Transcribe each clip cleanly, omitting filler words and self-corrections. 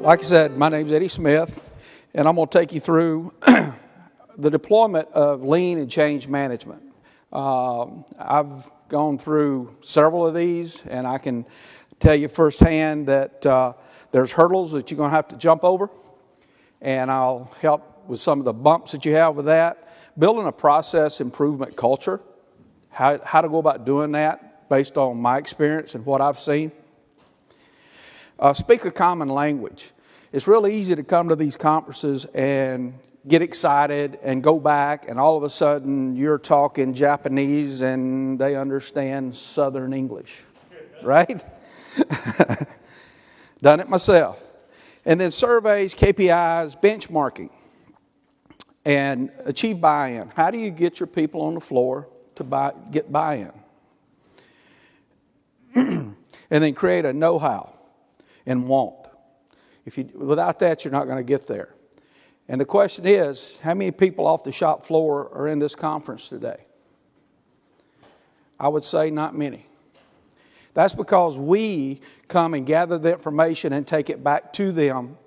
Like I said, my name's Eddie Smith, and I'm going to take you through the deployment of lean and change management. I've gone through several of these, and I can tell you firsthand that there's hurdles that you're going to have to jump over, and I'll help with some of the bumps that you have with that. Building a process improvement culture, how to go about doing that based on my experience and what I've seen. Speak a common language. It's really easy to come to these conferences and get excited and go back, and all of a sudden you're talking Japanese and they understand Southern English, right? Done it myself. And then surveys, KPIs, benchmarking, and achieve buy-in. How do you get your people on the floor to get buy-in? And then create a know-how and want. Without that, you're not going to get there. And the question is, how many people off the shop floor are in this conference today? I would say not many. That's because we come and gather the information and take it back to them.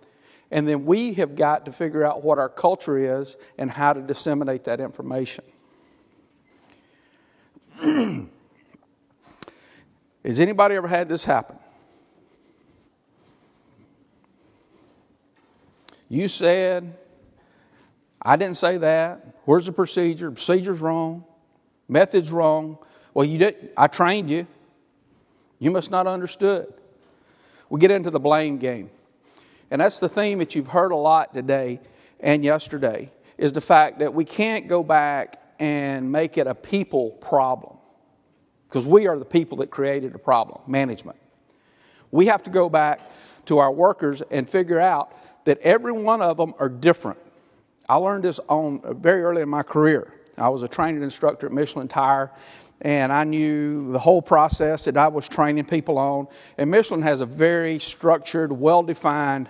And then we have got to figure out what our culture is and how to disseminate that information. Has anybody ever had this happen? You said, I didn't say that. Where's the procedure? Procedure's wrong. Method's wrong. Well, you did. I trained you. You must not have understood. We get into the blame game. And that's the theme that you've heard a lot today and yesterday, is the fact that we can't go back and make it a people problem. Because we are the people that created the problem, management. We have to go back to our workers and figure out that every one of them are different. I learned this very early in my career. I was a training instructor at Michelin Tire, and I knew the whole process that I was training people on. And Michelin has a very structured, well-defined,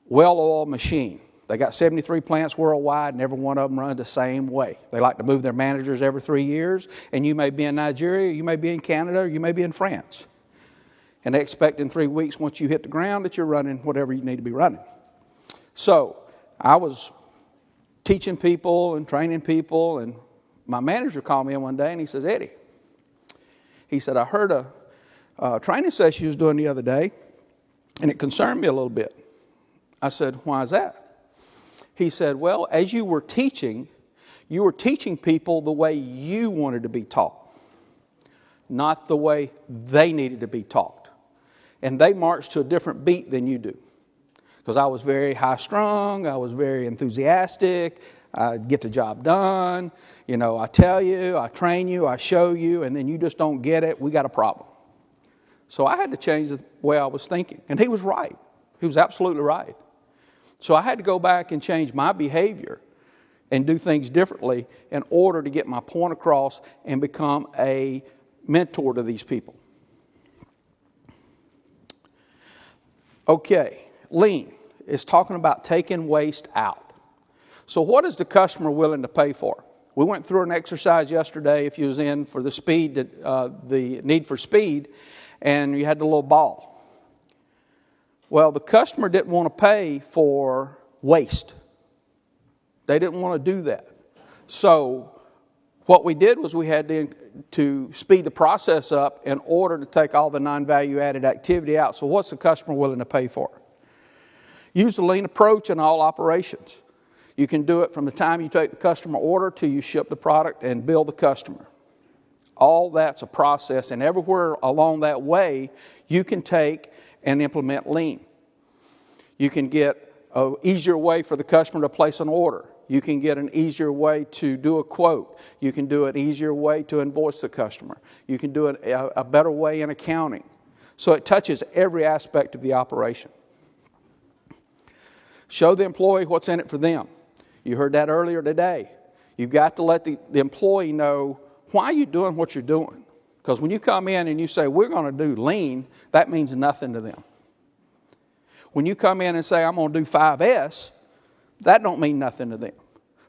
well-oiled machine. They got 73 plants worldwide, and every one of them runs the same way. They like to move their managers every 3 years, and you may be in Nigeria, you may be in Canada, or you may be in France. And they expect in 3 weeks, once you hit the ground, that you're running whatever you need to be running. So I was teaching people and training people, and my manager called me in one day, and he says, Eddie, he said, I heard a training session you was doing the other day, and it concerned me a little bit. I said, why is that? He said, well, as you were teaching people the way you wanted to be taught, not the way they needed to be taught. And they marched to a different beat than you do. Because I was very high-strung, I was very enthusiastic, I'd get the job done, I tell you, I train you, I show you, and then you just don't get it, we got a problem. So I had to change the way I was thinking. And he was right. He was absolutely right. So I had to go back and change my behavior and do things differently in order to get my point across and become a mentor to these people. Okay, lean is talking about taking waste out. So what is the customer willing to pay for? We went through an exercise yesterday, if you was in, for the need for speed, and you had the little ball. Well, the customer didn't want to pay for waste. They didn't want to do that. So what we did was we had to speed the process up in order to take all the non-value added activity out. So what's the customer willing to pay for? Use the lean approach in all operations. You can do it from the time you take the customer order till you ship the product and bill the customer. All that's a process, and everywhere along that way, you can take and implement lean. You can get an easier way for the customer to place an order. You can get an easier way to do a quote. You can do an easier way to invoice the customer. You can do a better way in accounting. So it touches every aspect of the operation. Show the employee what's in it for them. You heard that earlier today. You've got to let the employee know why you're doing what you're doing. Because when you come in and you say, we're going to do lean, that means nothing to them. When you come in and say, I'm going to do 5S, that don't mean nothing to them.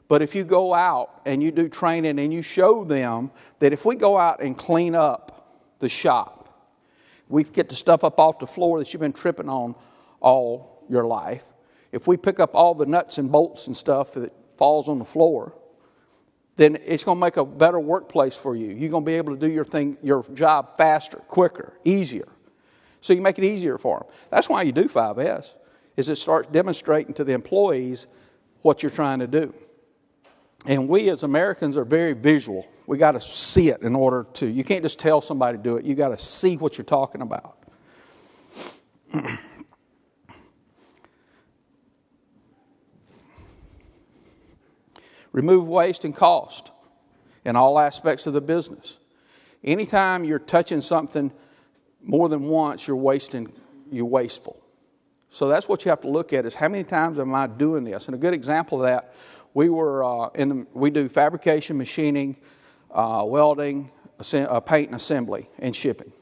But if you go out and you do training and you show them that if we go out and clean up the shop, we get the stuff up off the floor that you've been tripping on all your life. If we pick up all the nuts and bolts and stuff that falls on the floor, then it's going to make a better workplace for you. You're going to be able to do your job faster, quicker, easier. So you make it easier for them. That's why you do 5S, is it starts demonstrating to the employees what you're trying to do. And we as Americans are very visual. We got to see it in order to, you can't just tell somebody to do it. You got to see what you're talking about. Remove waste and cost in all aspects of the business. Anytime you're touching something more than once, you're wasteful. So that's what you have to look at, is how many times am I doing this? And a good example of that, we do fabrication, machining, welding, paint and assembly, and shipping.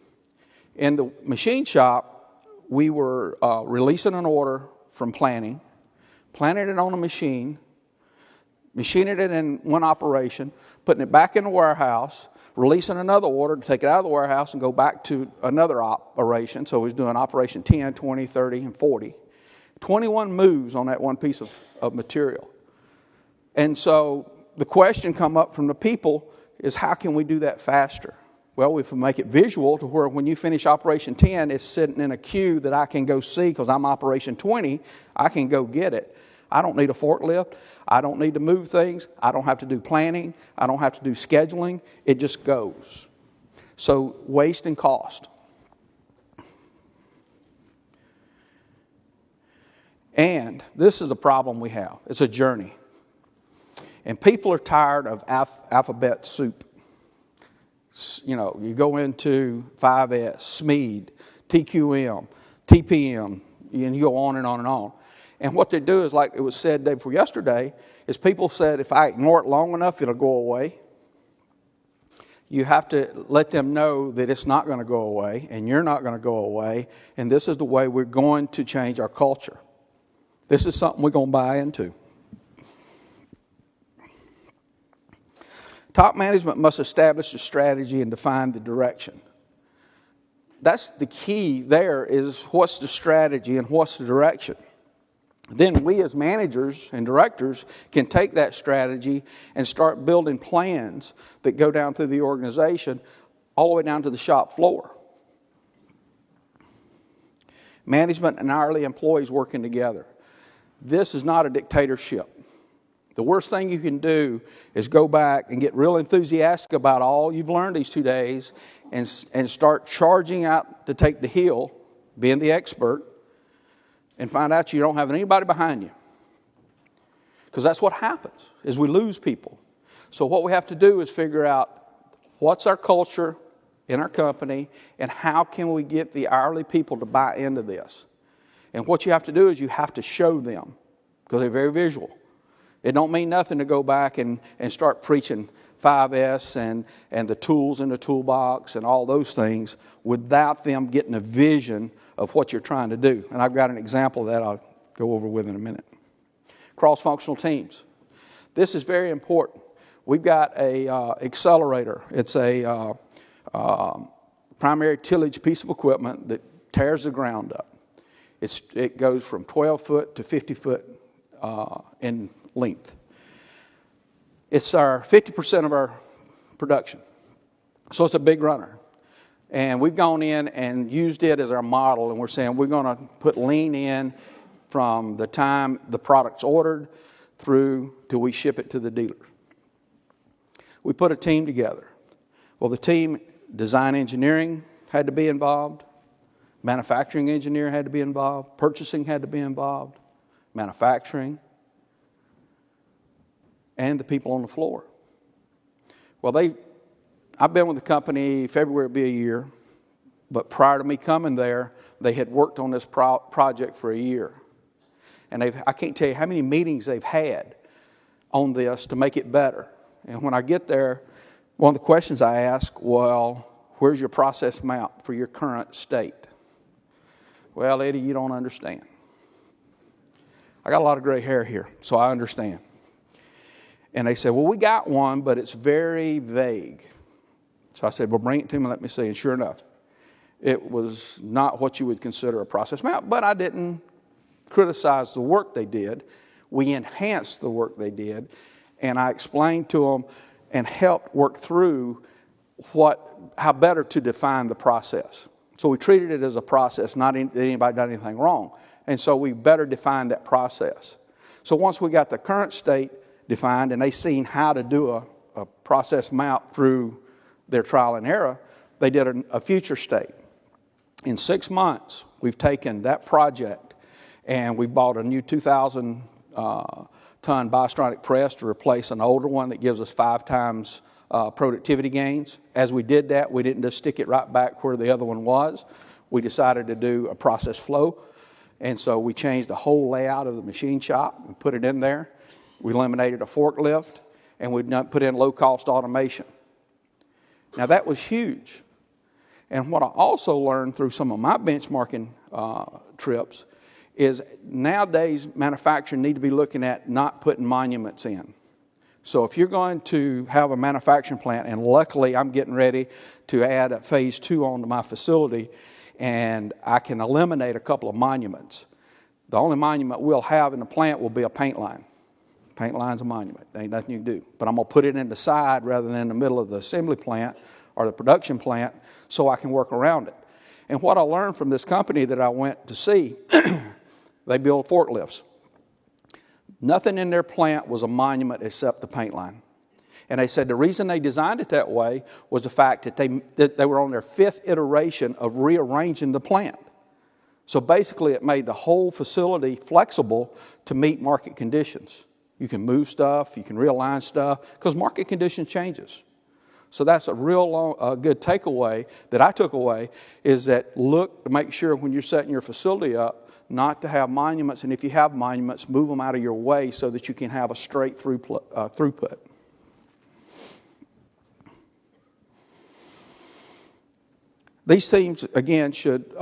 In the machine shop, we were releasing an order from planning it on a machine, machining it in one operation, putting it back in the warehouse, releasing another order to take it out of the warehouse and go back to another operation. So we was doing operation 10, 20, 30, and 40. 21 moves on that one piece of material. And so the question come up from the people is, how can we do that faster? Well, if we make it visual to where when you finish operation 10, it's sitting in a queue that I can go see because I'm operation 20, I can go get it. I don't need a forklift. I don't need to move things. I don't have to do planning. I don't have to do scheduling. It just goes. So waste and cost. And this is a problem we have. It's a journey. And people are tired of alphabet soup. You know, you go into 5S, SMED, TQM, TPM, and you go on and on and on. And what they do is, like it was said day before yesterday, is people said if I ignore it long enough, it'll go away. You have to let them know that it's not going to go away, and you're not going to go away, and this is the way we're going to change our culture. This is something we're going to buy into. Top management must establish a strategy and define the direction. That's the key there, is what's the strategy and what's the direction. Then we as managers and directors can take that strategy and start building plans that go down through the organization all the way down to the shop floor. Management and hourly employees working together. This is not a dictatorship. The worst thing you can do is go back and get real enthusiastic about all you've learned these 2 days and start charging out to take the hill, being the expert, and find out you don't have anybody behind you. Because that's what happens, is we lose people. So what we have to do is figure out what's our culture in our company and how can we get the hourly people to buy into this. And what you have to do is you have to show them, because they're very visual. It don't mean nothing to go back and start preaching 5S and the tools in the toolbox and all those things without them getting a vision of what you're trying to do. And I've got an example of that I'll go over with in a minute. Cross-functional teams. This is very important. We've got a accelerator. It's a primary tillage piece of equipment that tears the ground up. It goes from 12 foot to 50 foot in length. It's our 50% of our production. So it's a big runner. And we've gone in and used it as our model, and we're saying we're going to put lean in from the time the product's ordered through till we ship it to the dealer. We put a team together. Well, the team, design engineering had to be involved, manufacturing engineer had to be involved, purchasing had to be involved, manufacturing, and the people on the floor. Well, I've been with the company, February will be a year, but prior to me coming there, they had worked on this project for a year. And I can't tell you how many meetings they've had on this to make it better. And when I get there, one of the questions I ask, well, where's your process map for your current state? Well, Eddie, you don't understand. I got a lot of gray hair here, so I understand. And they said, well, we got one, but it's very vague. So I said, well, bring it to me, let me see. And sure enough, it was not what you would consider a process map, but I didn't criticize the work they did. We enhanced the work they did. And I explained to them and helped work through how better to define the process. So we treated it as a process, not that anybody done anything wrong. And so we better defined that process. So once we got the current state defined and they seen how to do a process map through their trial and error, they did a future state. In 6 months, we've taken that project and we bought a new 2,000 ton biostronic press to replace an older one that gives us 5 times productivity gains. As we did that, we didn't just stick it right back where the other one was. We decided to do a process flow. And so we changed the whole layout of the machine shop and put it in there. We eliminated a forklift and we put in low-cost automation. Now that was huge. And what I also learned through some of my benchmarking trips is nowadays manufacturing need to be looking at not putting monuments in. So if you're going to have a manufacturing plant, and luckily I'm getting ready to add a phase 2 onto my facility, and I can eliminate a couple of monuments. The only monument we'll have in the plant will be a paint line. Paint line's a monument. There ain't nothing you can do. But I'm going to put it in the side rather than in the middle of the assembly plant or the production plant so I can work around it. And what I learned from this company that I went to see, they build forklifts. Nothing in their plant was a monument except the paint line. And they said the reason they designed it that way was the fact that they were on their 5th iteration of rearranging the plant. So basically it made the whole facility flexible to meet market conditions. You can move stuff, you can realign stuff, because market conditions changes. So that's a real good takeaway that I took away, is that look to make sure when you're setting your facility up, not to have monuments, and if you have monuments, move them out of your way so that you can have a straight throughput. These teams, again, should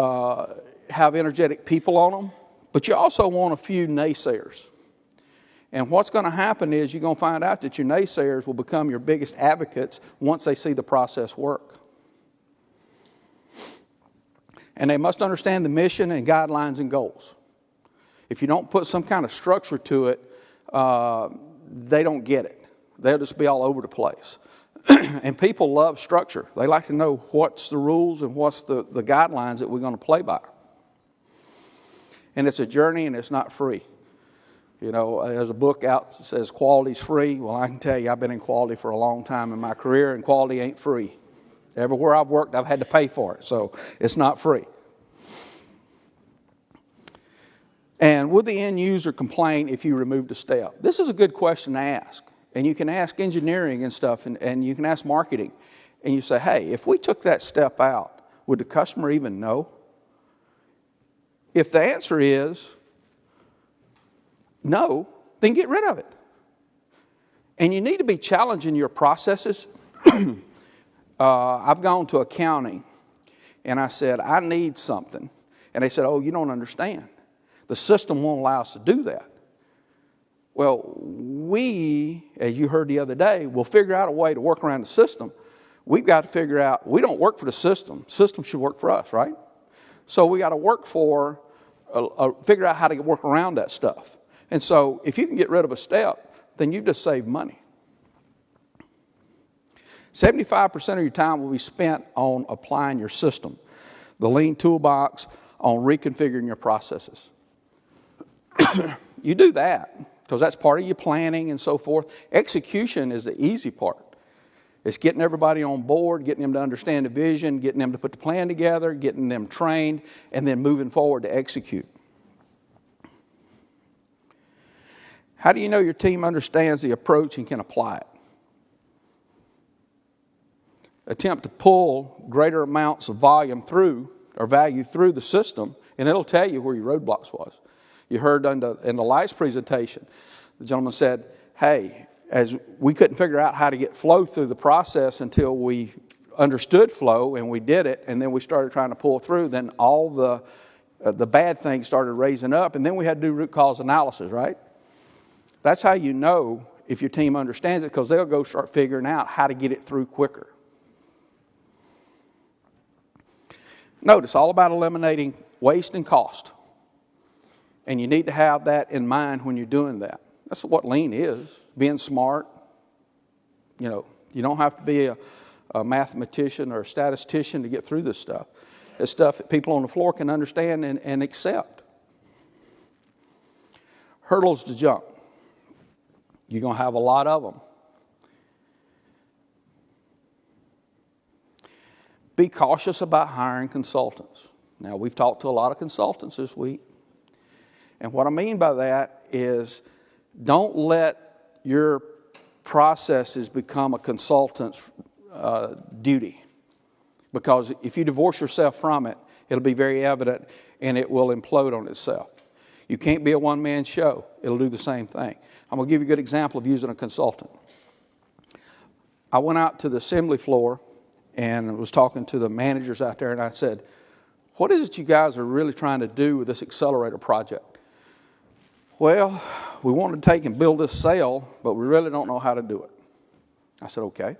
have energetic people on them, but you also want a few naysayers. And what's going to happen is you're going to find out that your naysayers will become your biggest advocates once they see the process work. And they must understand the mission and guidelines and goals. If you don't put some kind of structure to it, they don't get it. They'll just be all over the place. And people love structure. They like to know what's the rules and what's the guidelines that we're going to play by. And it's a journey and it's not free. You know, there's a book out that says quality's free. Well, I can tell you I've been in quality for a long time in my career, and quality ain't free. Everywhere I've worked, I've had to pay for it, so it's not free. And would the end user complain if you removed a step? This is a good question to ask. And you can ask engineering and stuff, and you can ask marketing. And you say, hey, if we took that step out, would the customer even know? If the answer is no, then get rid of it. And you need to be challenging your processes. I've gone to accounting, and I said, I need something. And they said, oh, you don't understand. The system won't allow us to do that. Well, we, as you heard the other day, will figure out a way to work around the system. We've got to figure out, we don't work for the system. The system should work for us, right? So we got to work figure out how to work around that stuff. And so if you can get rid of a step, then you just save money. 75% of your time will be spent on applying your system, the lean toolbox, on reconfiguring your processes. You do that because that's part of your planning and so forth. Execution is the easy part. It's getting everybody on board, getting them to understand the vision, getting them to put the plan together, getting them trained, and then moving forward to execute. How do you know your team understands the approach and can apply it? Attempt to pull greater amounts of volume through or value through the system, and it'll tell you where your roadblocks was. You heard in the lights presentation, the gentleman said, hey, as we couldn't figure out how to get flow through the process until we understood flow, and we did it, and then we started trying to pull through, then all the bad things started raising up, and then we had to do root cause analysis, right? That's how you know if your team understands it, because they'll go start figuring out how to get it through quicker. Notice, all about eliminating waste and cost. And you need to have that in mind when you're doing that. That's what lean is, being smart. You know, you don't have to be a mathematician or a statistician to get through this stuff. It's stuff that people on the floor can understand and accept. Hurdles to jump. You're going to have a lot of them. Be cautious about hiring consultants. Now, we've talked to a lot of consultants this week. And what I mean by that is don't let your processes become a consultant's duty. Because if you divorce yourself from it, it'll be very evident and it will implode on itself. You can't be a one-man show. It'll do the same thing. I'm going to give you a good example of using a consultant. I went out to the assembly floor and was talking to the managers out there, and I said, what is it you guys are really trying to do with this accelerator project? Well, we want to take and build this cell, but we really don't know how to do it. I said, okay.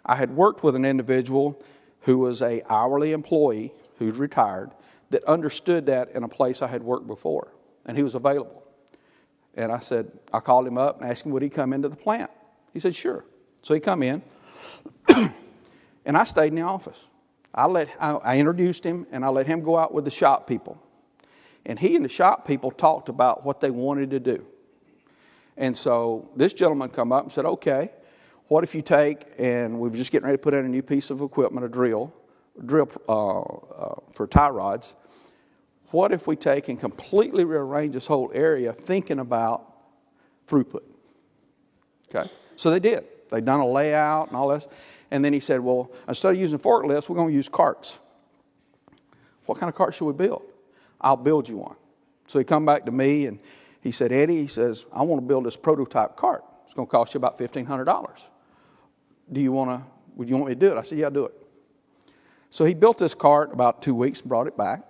I had worked with an individual who was an hourly employee who's retired that understood that in a place I had worked before, and he was available. And I said, I called him up and asked him would he come into the plant. He said, sure. So he come in, and I stayed in the office. I introduced him, and I let him go out with the shop people. And he and the shop people talked about what they wanted to do. And so this gentleman come up and said, okay, what if you take, and we were just getting ready to put in a new piece of equipment, a drill for tie rods. What if we take and completely rearrange this whole area thinking about throughput? Okay, so they did. They'd done a layout and all this. And then he said, well, instead of using forklifts, we're going to use carts. What kind of cart should we build? I'll build you one. So he come back to me and he said, Eddie, he says, I want to build this prototype cart. It's going to cost you about $1,500. Would you want me to do it? I said, yeah, do it. So he built this cart about 2 weeks and brought it back.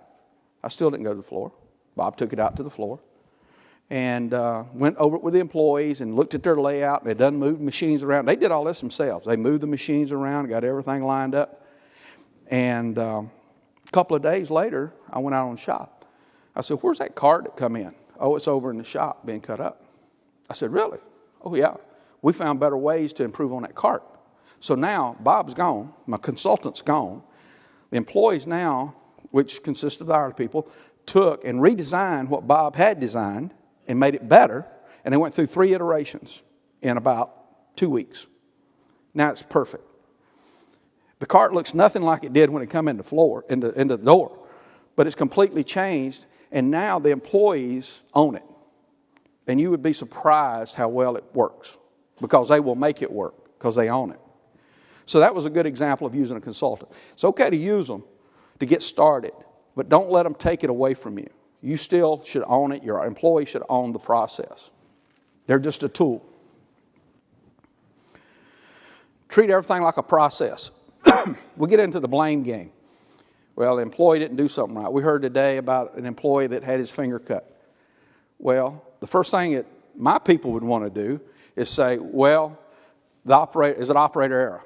I still didn't go to the floor. Bob took it out to the floor and went over it with the employees and looked at their layout. They done moved machines around. They did all this themselves. They moved the machines around, got everything lined up. And a couple of days later, I went out on shop. I said, where's that cart that come in? Oh, it's over in the shop being cut up. I said, really? Oh, yeah. We found better ways to improve on that cart. So now Bob's gone. My consultant's gone. The employees now, which consist of the hourly people, took and redesigned what Bob had designed and made it better. And they went through 3 iterations in about 2 weeks. Now it's perfect. The cart looks nothing like it did when it come in the door. But it's completely changed. And now the employees own it. And you would be surprised how well it works. Because they will make it work. Because they own it. So that was a good example of using a consultant. It's okay to use them to get started. But don't let them take it away from you. You still should own it. Your employee should own the process. They're just a tool. Treat everything like a process. We get into the blame game. Well, the employee didn't do something right. We heard today about an employee that had his finger cut. Well, the first thing that my people would want to do is say, well, is it operator error?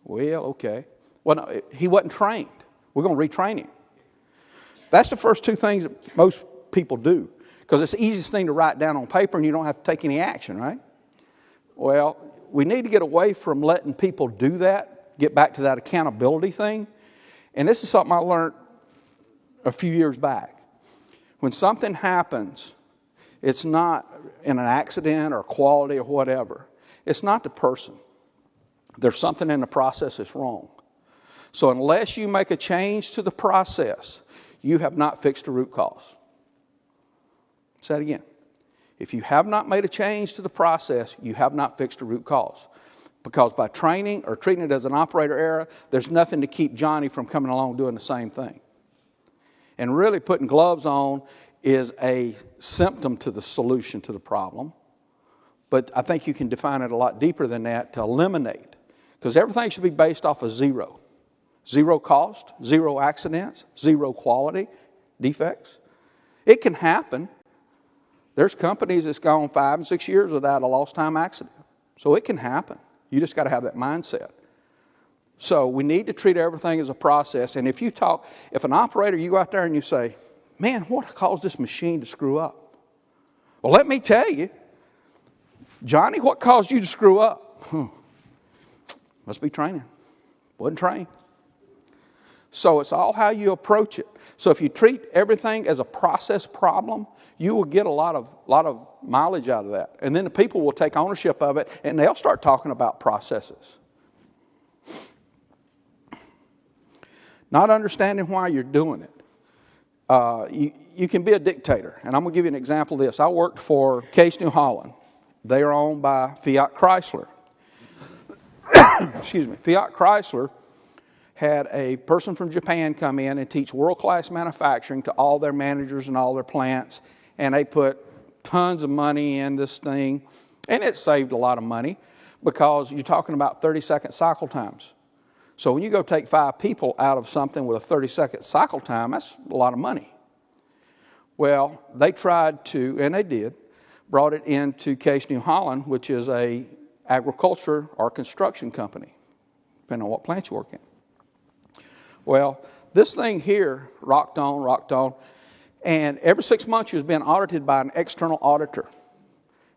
Well, okay. Well, no, he wasn't trained. We're going to retrain him. That's the first 2 things that most people do. Because it's the easiest thing to write down on paper and you don't have to take any action, right? Well, we need to get away from letting people do that, get back to that accountability thing. And this is something I learned a few years back. When something happens, it's not in an accident or quality or whatever. It's not the person. There's something in the process that's wrong. So unless you make a change to the process, you have not fixed the root cause. Say it again. If you have not made a change to the process, you have not fixed the root cause. Because by training or treating it as an operator error, there's nothing to keep Johnny from coming along doing the same thing. And really putting gloves on is a symptom to the solution to the problem. But I think you can define it a lot deeper than that to eliminate. Because everything should be based off of 0. 0 cost, 0 accidents, 0 quality defects. It can happen. There's companies that's gone 5 and 6 years without a lost time accident. So it can happen. You just got to have that mindset. So we need to treat everything as a process. And if an operator, you go out there and you say, man, what caused this machine to screw up? Well, let me tell you, Johnny, what caused you to screw up? Must be training. Wasn't trained. So it's all how you approach it. So if you treat everything as a process problem, you will get a lot of mileage out of that. And then the people will take ownership of it, and they'll start talking about processes. Not understanding why you're doing it. You can be a dictator. And I'm going to give you an example of this. I worked for Case New Holland. They are owned by Fiat Chrysler. Excuse me. Fiat Chrysler had a person from Japan come in and teach world-class manufacturing to all their managers and all their plants. And they put tons of money in this thing. And it saved a lot of money because you're talking about 30-second cycle times. So when you go take 5 people out of something with a 30-second cycle time, that's a lot of money. Well, they tried to, and they did, brought it into Case New Holland, which is a agriculture or construction company, depending on what plant you work in. Well, this thing here rocked on, and every 6 months it was being audited by an external auditor.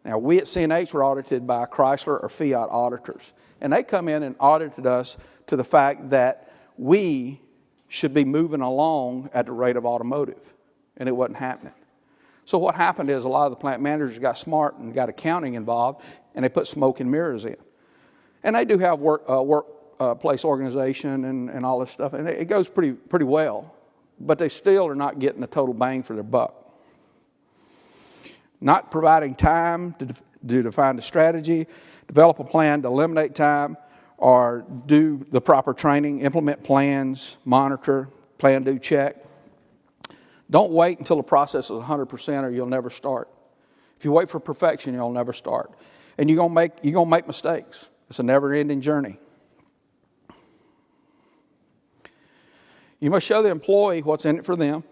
Now, we at CNH were audited by Chrysler or Fiat auditors, and they come in and audited us to the fact that we should be moving along at the rate of automotive, and it wasn't happening. So what happened is a lot of the plant managers got smart and got accounting involved, and they put smoke and mirrors in. And they do have workplace organization and all this stuff, and it goes pretty well, but they still are not getting the total bang for their buck. Not providing time to define the strategy, develop a plan to eliminate time, or do the proper training, implement plans, monitor, plan, do, check. Don't wait until the process is 100% or you'll never start. If you wait for perfection, you'll never start. And you're gonna make mistakes. It's a never-ending journey. You must show the employee what's in it for them.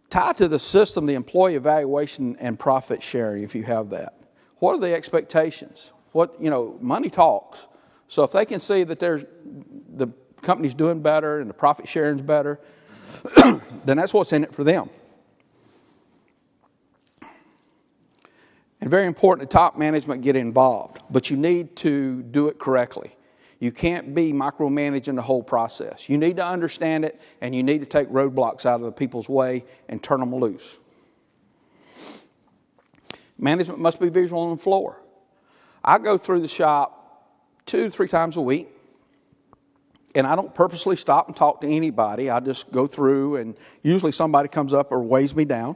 Tie to the system the employee evaluation and profit sharing if you have that. What are the expectations? Money talks. So if they can see that the company's doing better and the profit sharing's better, then that's what's in it for them. And very important, the top management get involved, but you need to do it correctly. You can't be micromanaging the whole process. You need to understand it, and you need to take roadblocks out of the people's way and turn them loose. Management must be visual on the floor. I go through the shop 2-3 times a week, and I don't purposely stop and talk to anybody. I just go through, and usually somebody comes up or weighs me down,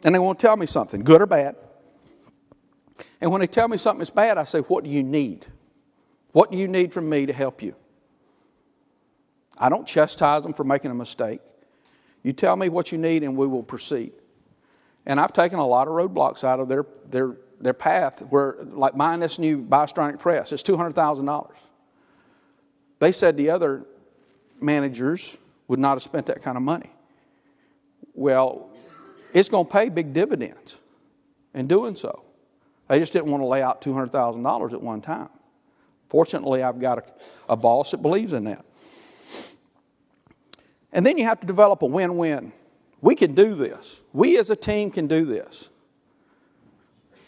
and they want to tell me something, good or bad. And when they tell me something is bad, I say, what do you need? What do you need from me to help you? I don't chastise them for making a mistake. You tell me what you need, and we will proceed. And I've taken a lot of roadblocks out of their path, where, like buying this new Biostronic press, it's $200,000. They said the other managers would not have spent that kind of money. Well, it's going to pay big dividends in doing so. They just didn't want to lay out $200,000 at one time. Fortunately, I've got a boss that believes in that. And then you have to develop a win-win. We can do this. We as a team can do this.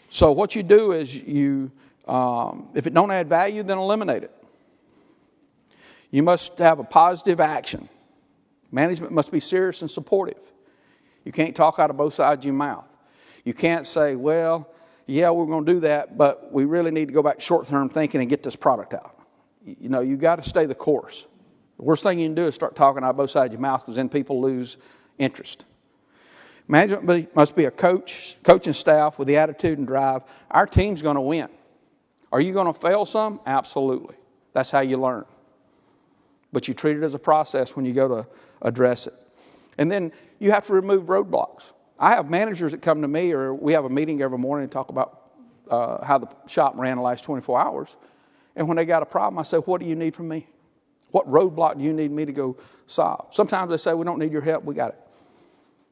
So what you do is if it don't add value, then eliminate it. You must have a positive action. Management must be serious and supportive. You can't talk out of both sides of your mouth. You can't say, well, yeah, we're going to do that, but we really need to go back to short-term thinking and get this product out. You got to stay the course. The worst thing you can do is start talking out both sides of your mouth, because then people lose interest. Management must be a coaching staff with the attitude and drive. Our team's going to win. Are you going to fail some? Absolutely. That's how you learn. But you treat it as a process when you go to address it. And then you have to remove roadblocks. I have managers that come to me, or we have a meeting every morning and talk about how the shop ran the last 24 hours. And when they got a problem, I say, what do you need from me? What roadblock do you need me to go solve? Sometimes they say, we don't need your help, we got it.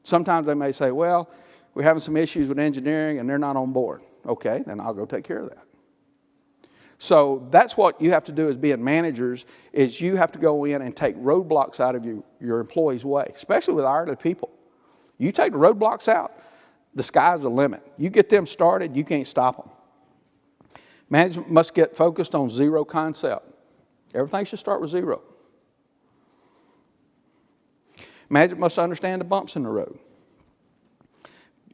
Sometimes they may say, well, we're having some issues with engineering and they're not on board. Okay, then I'll go take care of that. So that's what you have to do as being managers, is you have to go in and take roadblocks out of your employees' way, especially with hourly people. You take the roadblocks out, the sky's the limit. You get them started, you can't stop them. Management must get focused on zero concept. Everything should start with zero. Management must understand the bumps in the road.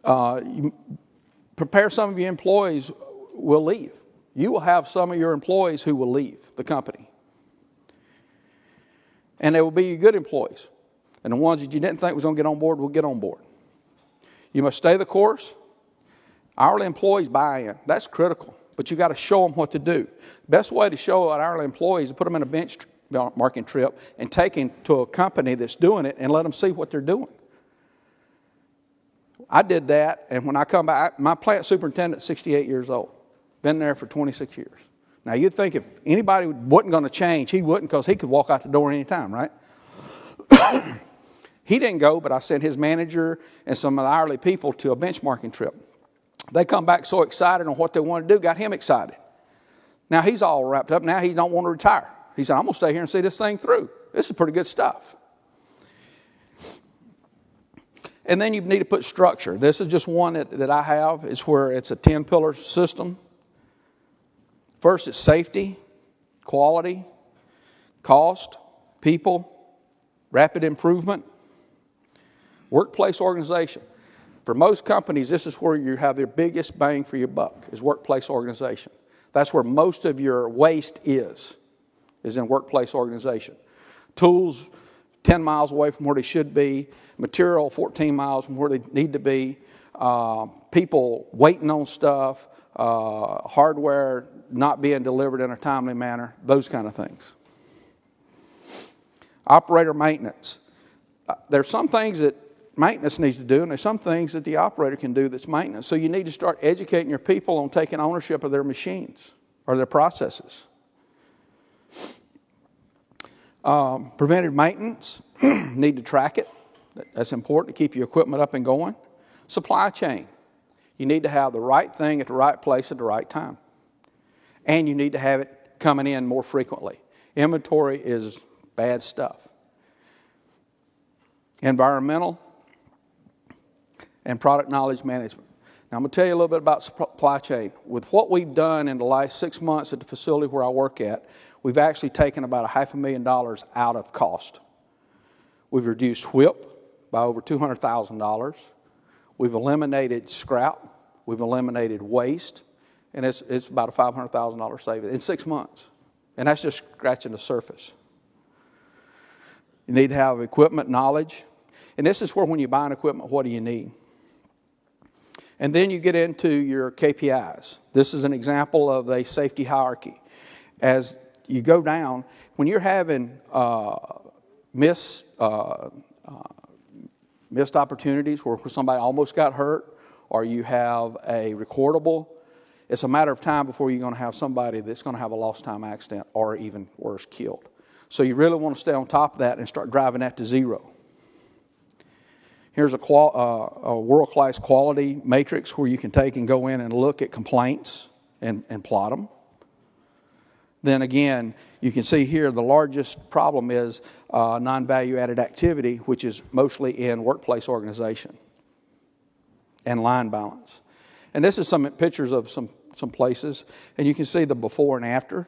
You prepare some of your employees will leave. You will have some of your employees who will leave the company. And they will be your good employees. And the ones that you didn't think was going to get on board will get on board. You must stay the course. Hourly employees buy in. That's critical. But you got to show them what to do. Best way to show an hourly employee is to put them in a benchmarking trip and take them to a company that's doing it and let them see what they're doing. I did that, and when I come back, my plant superintendent's 68 years old. Been there for 26 years. Now, you'd think if anybody wasn't going to change, he wouldn't, because he could walk out the door any time, right? He didn't go, but I sent his manager and some of the hourly people to a benchmarking trip. They come back so excited on what they want to do, got him excited. Now, he's all wrapped up. Now, he don't want to retire. He said, I'm going to stay here and see this thing through. This is pretty good stuff. And then you need to put structure. This is just one that I have. It's where it's a 10-pillar system. First, it's safety, quality, cost, people, rapid improvement, workplace organization. For most companies, this is where you have their biggest bang for your buck, is workplace organization. That's where most of your waste is in workplace organization. Tools 10 miles away from where they should be, material 14 miles from where they need to be, people waiting on stuff, hardware not being delivered in a timely manner, those kind of things. Operator maintenance. There's some things that maintenance needs to do, and there's some things that the operator can do that's maintenance. So you need to start educating your people on taking ownership of their machines or their processes. Preventive maintenance, need to track it. That's important to keep your equipment up and going. Supply chain. You need to have the right thing at the right place at the right time. And you need to have it coming in more frequently. Inventory is bad stuff. Environmental and product knowledge management. Now, I'm going to tell you a little bit about supply chain. With what we've done in the last 6 months at the facility where I work at, we've actually taken about $500,000 out of cost. We've reduced WIP by over $200,000. We've eliminated scrap. We've eliminated waste. And it's about a $500,000 savings in 6 months. And that's just scratching the surface. You need to have equipment knowledge. And this is where when you buy an equipment, what do you need? And then you get into your KPIs. This is an example of a safety hierarchy. As you go down, when you're having missed opportunities where somebody almost got hurt, or you have a recordable, it's a matter of time before you're going to have somebody that's going to have a lost time accident or even worse, killed. So you really want to stay on top of that and start driving that to zero. Here's a world-class quality matrix where you can take and go in and look at complaints and plot them. Then again, you can see here the largest problem is non-value-added activity, which is mostly in workplace organization and line balance. And this is some pictures of some places, and you can see the before and after.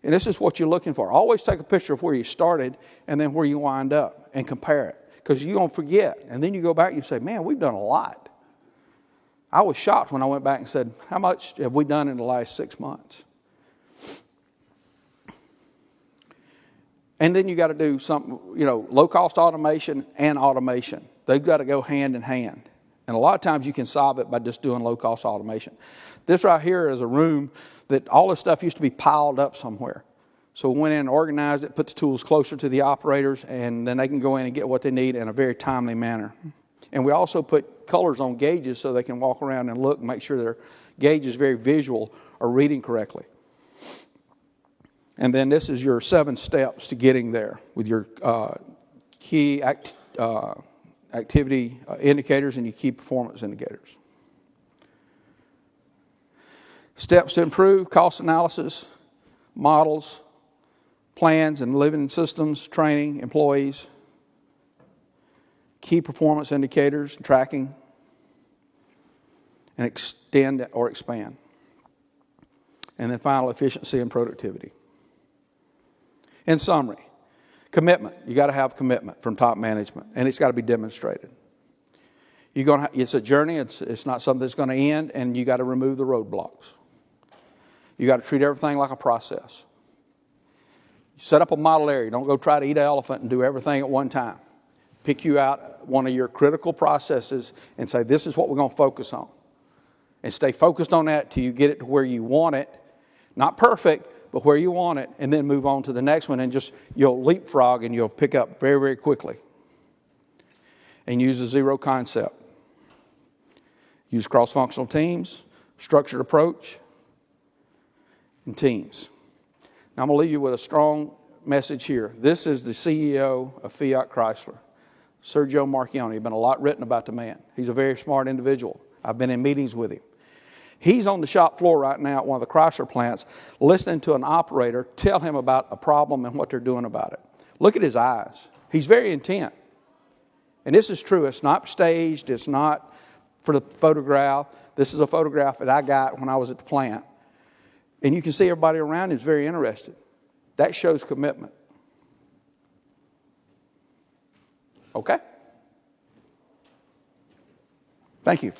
And this is what you're looking for. Always take a picture of where you started and then where you wind up and compare it. Because you're going to forget. And then you go back and you say, man, we've done a lot. I was shocked when I went back and said, how much have we done in the last 6 months? And then you got to do something, low-cost automation and automation. They've got to go hand in hand. And a lot of times you can solve it by just doing low-cost automation. This right here is a room that all this stuff used to be piled up somewhere. So we went in and organized it, put the tools closer to the operators, and then they can go in and get what they need in a very timely manner. And we also put colors on gauges so they can walk around and look and make sure their gauge is very visual or reading correctly. And then this is your 7 steps to getting there with your key activity indicators and your key performance indicators. Steps to improve, cost analysis, models, plans and living systems, training, employees, key performance indicators, tracking, and extend or expand. And then final, efficiency and productivity. In summary, commitment. You got to have commitment from top management, and it's got to be demonstrated. It's a journey. It's not something that's going to end, and you got to remove the roadblocks. You got to treat everything like a process. Set up a model area. Don't go try to eat an elephant and do everything at one time. Pick you out one of your critical processes and say, this is what we're going to focus on. And stay focused on that till you get it to where you want it. Not perfect, but where you want it. And then move on to the next one, and you'll leapfrog and you'll pick up very, very quickly. And use a zero concept. Use cross-functional teams, structured approach, and teams. Now I'm going to leave you with a strong message here. This is the CEO of Fiat Chrysler, Sergio Marchionne. There's been a lot written about the man. He's a very smart individual. I've been in meetings with him. He's on the shop floor right now at one of the Chrysler plants listening to an operator tell him about a problem and what they're doing about it. Look at his eyes. He's very intent. And this is true. It's not staged. It's not for the photograph. This is a photograph that I got when I was at the plant. And you can see everybody around him is very interested. That shows commitment. Okay? Thank you.